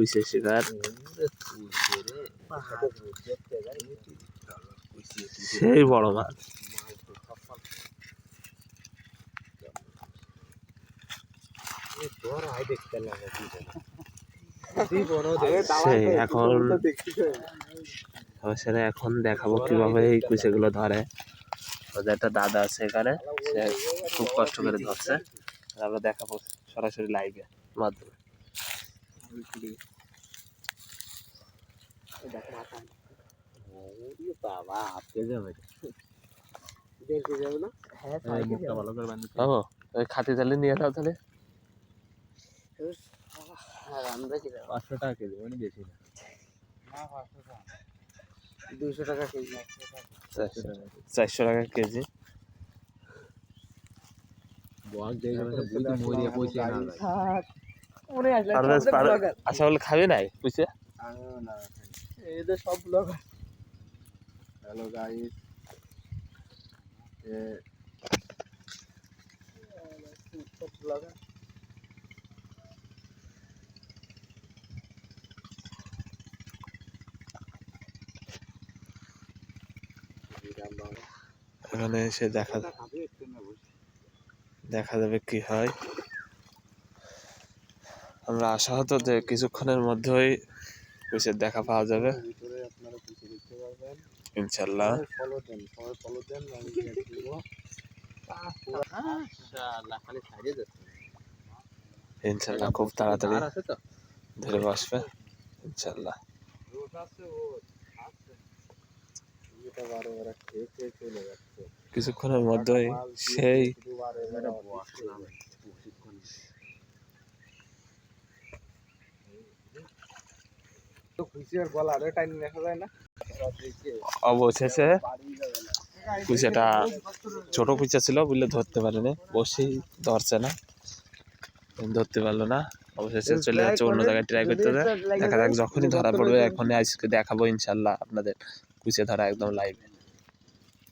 কুইসে শিকার সেই বড় মাছ। সেই এখন দেখাবো কিভাবে এই কুইসেগুলো ধরে। ওদের একটা দাদা আছে এখানে, সে খুব কষ্ট করে ধরছে, আমরা দেখাবো সরাসরি লাইভে মাধ্যমে। খাতি তাহলে নিয়ে যাও তাহলে 500 টাকা কেজি, মানে বেশি না, 200 টাকা কেজি, 400 টাকা কেজি। আশা বলে খাবে নাই বুঝছে। এদের সব ব্লগার। হ্যালো গাইস, সব ব্লগার। এখানে এসে দেখা যাবে কি হয়। আমরা আশা হতো যে কিছুক্ষণের মধ্যেই কুইসের দেখা পাওয়া যাবে ইনশাল্লাহ। ইনশাল্লাহ খুব তাড়াতাড়ি ধরে বসবে ইনশাল্লাহ। কিছুক্ষণের মধ্যেই সেই অবশেষে কুইচাটা ছোট কুইচা ছিল বুঝলে ধরতে পারেনি, বসেই ধরছে না, ধরতে পারলো না, অবশেষে চলে যাচ্ছে অন্য জায়গায় ট্রাই করতে। দেখা যাক যখনই ধরা পড়বে এখনই আজকে দেখাবো ইনশাল্লাহ আপনাদের কুইচা ধরা একদম লাইভে।